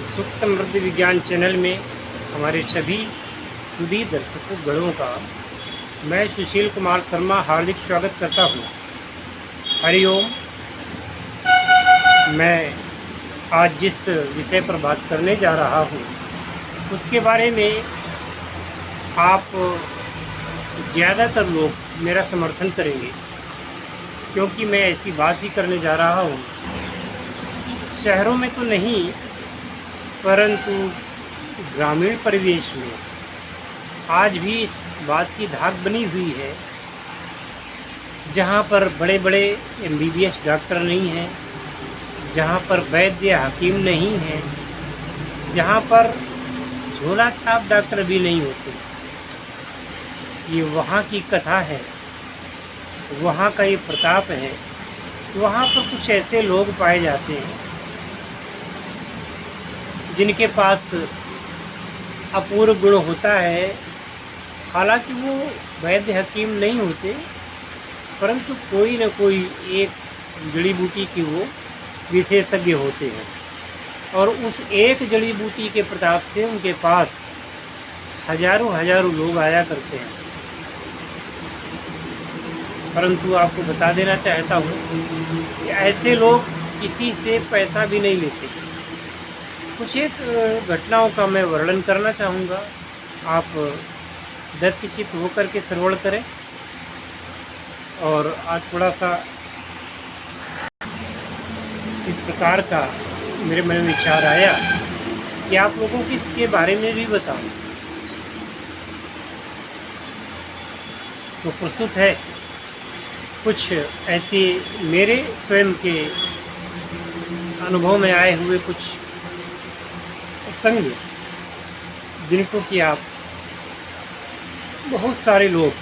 सुख समृद्धि विज्ञान चैनल में हमारे सभी सुधी दर्शकों गणों का मैं सुशील कुमार शर्मा हार्दिक स्वागत करता हूँ। हरिओम। मैं आज जिस विषय पर बात करने जा रहा हूँ उसके बारे में आप ज़्यादातर लोग मेरा समर्थन करेंगे, क्योंकि मैं ऐसी बात ही करने जा रहा हूँ। शहरों में तो नहीं, परंतु ग्रामीण परिवेश में आज भी इस बात की धाक बनी हुई है, जहाँ पर बड़े बड़े MBBS डॉक्टर नहीं हैं, जहाँ पर वैद्य हकीम नहीं हैं, जहाँ पर झोला छाप डॉक्टर भी नहीं होते। ये वहाँ की कथा है, वहाँ का ये प्रताप है। वहाँ पर कुछ ऐसे लोग पाए जाते हैं जिनके पास अपूर्व गुण होता है। हालांकि वो वैद्य हकीम नहीं होते, परंतु कोई न कोई एक जड़ी बूटी की वो विशेषज्ञ होते हैं, और उस एक जड़ी बूटी के प्रताप से उनके पास हजारों हजारों लोग आया करते हैं। परंतु आपको बता देना चाहता हूँ कि ऐसे लोग किसी से पैसा भी नहीं लेते। कुछ एक घटनाओं का मैं वर्णन करना चाहूँगा, आप दत्तचित्त होकर के श्रवण करें। और आज थोड़ा सा इस प्रकार का मेरे मन में विचार आया कि आप लोगों को इसके बारे में भी बताऊं। तो प्रस्तुत है कुछ ऐसे मेरे स्वयं के अनुभव में आए हुए कुछ प्रसंग, जिनको कि आप बहुत सारे लोग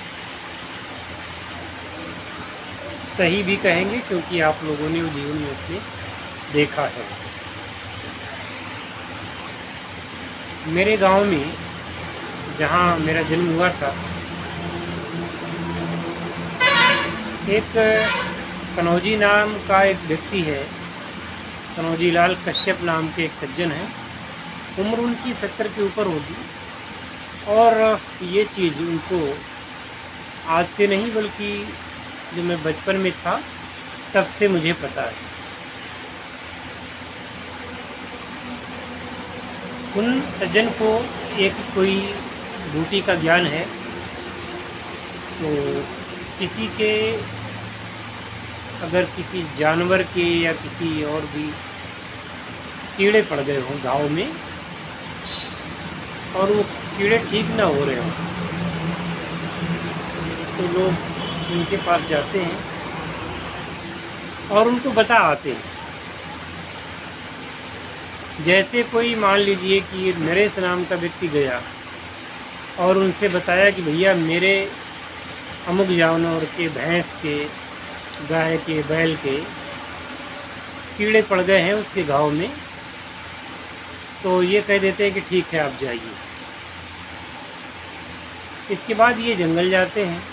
सही भी कहेंगे, क्योंकि आप लोगों ने वो जीवन में अपने देखा है। मेरे गांव में, जहां मेरा जन्म हुआ था, एक कनौजी नाम का एक व्यक्ति है। कनौजी लाल कश्यप नाम के एक सज्जन हैं। उम्र उनकी 70 के ऊपर होगी, और ये चीज़ उनको आज से नहीं, बल्कि जब मैं बचपन में था तब से मुझे पता है। उन सज्जन को एक कोई बूटी का ज्ञान है। तो किसी के, अगर किसी जानवर के या किसी और भी कीड़े पड़ गए हों घाव में, और वो कीड़े ठीक ना हो रहे हों, तो लोग उनके पास जाते हैं और उनको बता आते हैं। जैसे कोई मान लीजिए कि नरेश नाम का व्यक्ति गया और उनसे बताया कि भैया मेरे अमुक जानवर के, भैंस के, गाय के, बैल के कीड़े पड़ गए हैं उसके घाव में, तो ये कह देते हैं कि ठीक है आप जाइए। इसके बाद ये जंगल जाते हैं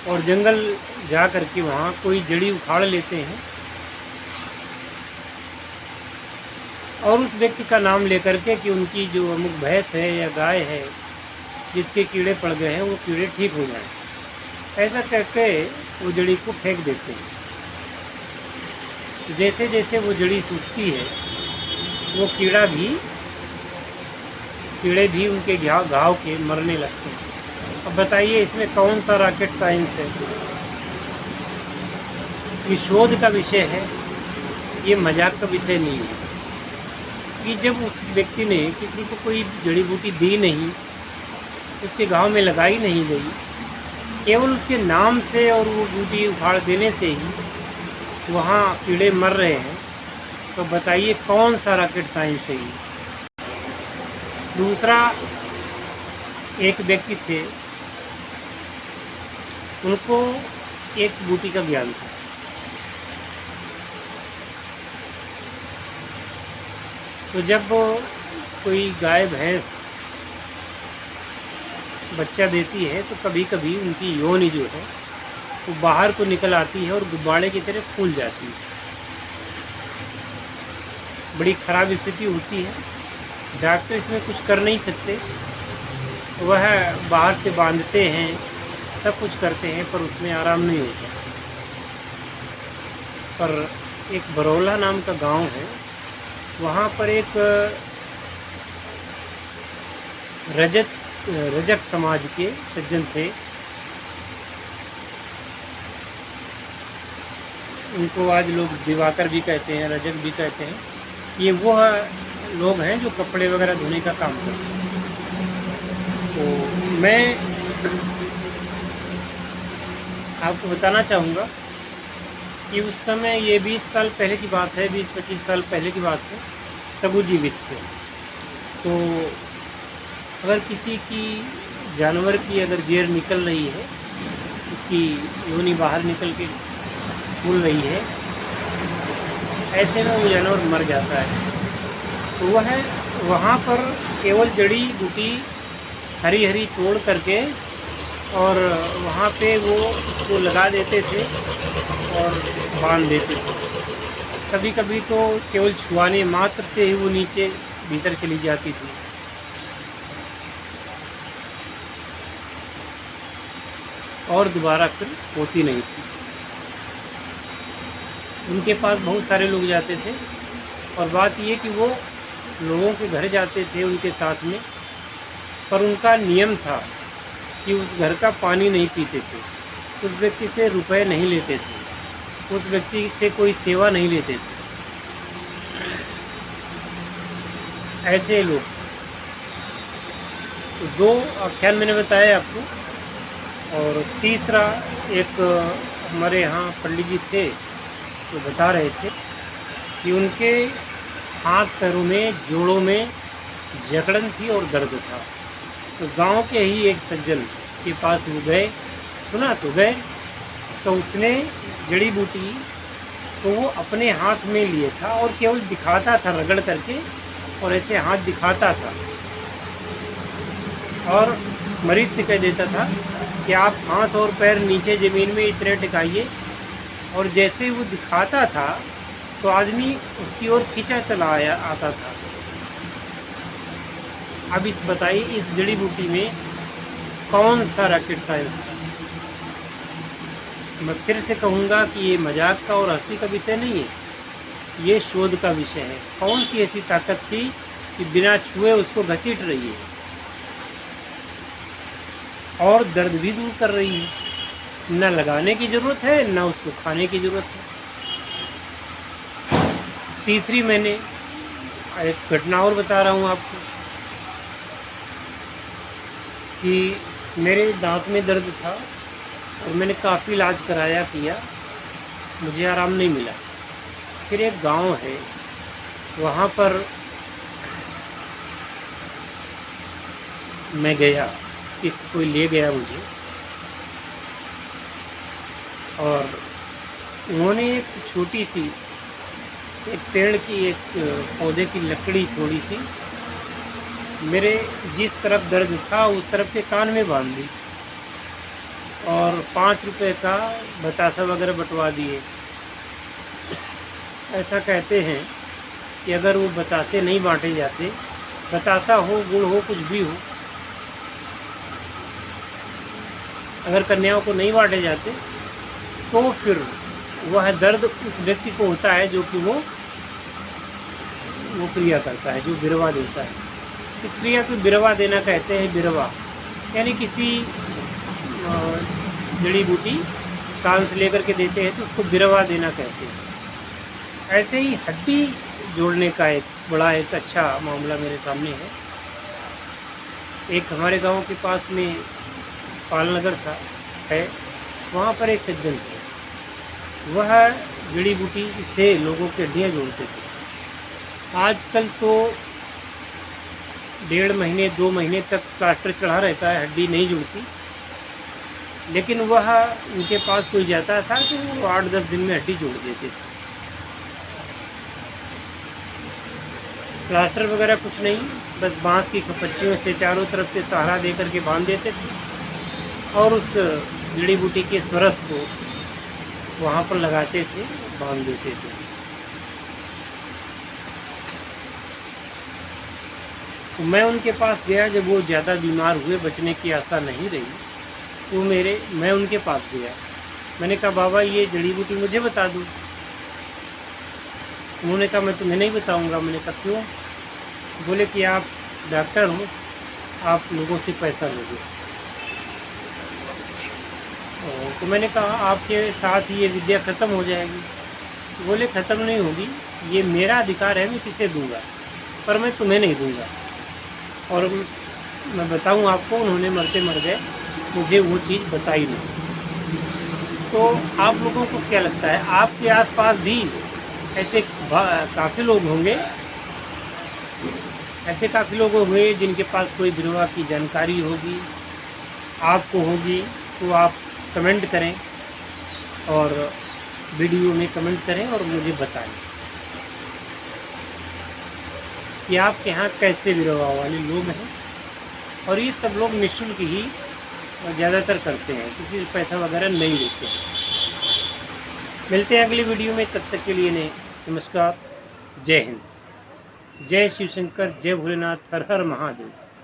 और जंगल जा कर के वहाँ कोई जड़ी उखाड़ लेते हैं और उस व्यक्ति का नाम लेकर के कि उनकी जो अमुक भैंस है या गाय है जिसके कीड़े पड़ गए हैं वो कीड़े ठीक हो जाएं, ऐसा करके वो जड़ी को फेंक देते हैं। जैसे जैसे वो जड़ी सूखती है, वो कीड़े भी उनके घाव के मरने लगते हैं। अब बताइए इसमें कौन सा रॉकेट साइंस है? ये शोध का विषय है, ये मजाक का विषय नहीं है। कि जब उस व्यक्ति ने किसी को कोई जड़ी बूटी दी नहीं, उसके गांव में लगाई नहीं गई, केवल उसके नाम से और वो बूटी उखाड़ देने से ही वहाँ कीड़े मर रहे हैं, तो बताइए कौन सा रॉकेट साइंस है ये? दूसरा, एक व्यक्ति थे, उनको एक बूटी का ज्ञान था। तो जब कोई गाय भैंस बच्चा देती है तो कभी कभी उनकी योनि जो है वो बाहर को निकल आती है और गुब्बारे की तरह फूल जाती है। बड़ी ख़राब स्थिति होती है, डॉक्टर इसमें कुछ कर नहीं सकते। वह बाहर से बांधते हैं, सब कुछ करते हैं, पर उसमें आराम नहीं होता। पर एक बरौला नाम का गांव है, वहाँ पर एक रजक समाज के सज्जन थे। उनको आज लोग दिवाकर भी कहते हैं, रजक भी कहते हैं। ये वो लोग हैं जो कपड़े वगैरह धोने का काम करते हैं। तो मैं आपको बताना चाहूँगा कि उस समय ये 20 साल पहले की बात है, 20-25 साल पहले की बात है, तब वो जीवित थे। तो अगर किसी की जानवर की अगर गेर निकल रही है, उसकी योनि बाहर निकल के फूल रही है, ऐसे में वो जानवर मर जाता है। तो वह वहाँ पर केवल जड़ी बूटी हरी हरी तोड़ करके और वहाँ पे वो उसको लगा देते थे और बांध देते थे। कभी कभी तो केवल छुआने मात्र से ही वो नीचे भीतर चली जाती थी। और दोबारा फिर होती नहीं थी। उनके पास बहुत सारे लोग जाते थे, और बात ये कि वो लोगों के घर जाते थे उनके साथ में, पर उनका नियम था कि उस घर का पानी नहीं पीते थे, उस व्यक्ति से रुपए नहीं लेते थे, उस व्यक्ति से कोई सेवा नहीं लेते थे। ऐसे लोग। तो 2 आख्यान मैंने बताए आपको, और तीसरा एक हमारे यहाँ पंडित जी थे तो बता रहे थे कि उनके हाथ पैरों में, जोड़ों में जकड़न थी और दर्द था। तो गांव के ही एक सज्जन के पास वो गए, सुना तो गए, तो उसने जड़ी बूटी तो वो अपने हाथ में लिए था और केवल दिखाता था रगड़ करके, और ऐसे हाथ दिखाता था और मरीज से कह देता था कि आप हाथ और पैर नीचे ज़मीन में इतने टिकाइए। और जैसे ही वो दिखाता था तो आदमी उसकी ओर खींचा चला आता था। अब इस बताइए, इस जड़ी बूटी में कौन सा रॉकेट साइंस था? मैं फिर से कहूँगा कि ये मजाक का और हंसी का विषय नहीं है, ये शोध का विषय है। कौन सी ऐसी ताकत थी कि बिना छुए उसको घसीट रही है और दर्द भी दूर कर रही है? न लगाने की ज़रूरत है, न उसको खाने की ज़रूरत है। तीसरी मैंने एक घटना और बता रहा हूँ आपको कि मेरे दांत में दर्द था और मैंने काफ़ी इलाज कराया किया, मुझे आराम नहीं मिला। फिर एक गांव है, वहाँ पर मैं गया, कोई ले गया मुझे, और उन्होंने एक छोटी सी, एक पेड़ की, एक पौधे की लकड़ी थोड़ी सी मेरे जिस तरफ दर्द था उस तरफ के कान में बांध दी और 5 रुपए का बतासा वगैरह बंटवा दिए। ऐसा कहते हैं कि अगर वो बतासे नहीं बांटे जाते, बतासा हो, गुड़ हो, कुछ भी हो, अगर कन्याओं को नहीं बांटे जाते तो फिर वह दर्द उस व्यक्ति को होता है जो कि वो क्रिया करता है, जो बिरवा देता है। इस क्रिया को बिरवा देना कहते हैं। बिरवा यानी किसी जड़ी बूटी कान से लेकर के देते हैं तो उसको बिरवा देना कहते हैं। ऐसे ही हड्डी जोड़ने का एक बड़ा एक अच्छा मामला मेरे सामने है। एक हमारे गांव के पास में पालनगर है, वहाँ पर एक सज्जन थे, वह जड़ी बूटी से लोगों के हड्डियाँ जोड़ते थे। आजकल तो 1.5 महीने 2 महीने तक प्लास्टर चढ़ा रहता है, हड्डी नहीं जुड़ती, लेकिन वह उनके पास कोई जाता था तो वो 8-10 दिन में हड्डी जोड़ देते थे। प्लास्टर वगैरह कुछ नहीं, बस बांस की खपच्चियों से चारों तरफ से सहारा दे करके बांध देते थे और उस जड़ी बूटी के स्वरस को वहाँ पर लगाते थे, बांध देते थे। तो मैं उनके पास गया जब वो ज़्यादा बीमार हुए, बचने की आशा नहीं रही, तो मैं उनके पास गया। मैंने कहा बाबा ये जड़ी बूटी मुझे बता दो। उन्होंने कहा मैं तुम्हें नहीं बताऊंगा। मैंने कहा क्यों? बोले कि आप डॉक्टर हो, आप लोगों से पैसा लोगे। तो मैंने कहा आपके साथ ये विद्या ख़त्म हो जाएगी। बोले ख़त्म नहीं होगी, ये मेरा अधिकार है, मैं किसे दूंगा, पर मैं तुम्हें नहीं दूंगा। और मैं बताऊं आपको, उन्होंने मरते मर गए, मुझे वो चीज़ बताई नहीं। तो आप लोगों को क्या लगता है, आपके आसपास भी ऐसे काफ़ी लोग होंगे, जिनके पास कोई विधवा की जानकारी होगी, आपको होगी, तो आप कमेंट करें और वीडियो में कमेंट करें और मुझे बताएं कि आपके यहाँ कैसे विधवा वाले लोग हैं। और ये सब लोग निःशुल्क ही ज़्यादातर करते हैं, किसी से पैसा वगैरह नहीं लेते हैं। मिलते हैं अगली वीडियो में, तब तक के लिए नमस्कार, जय हिंद, जय शिव शंकर, जय भोलेनाथ, हर हर महादेव।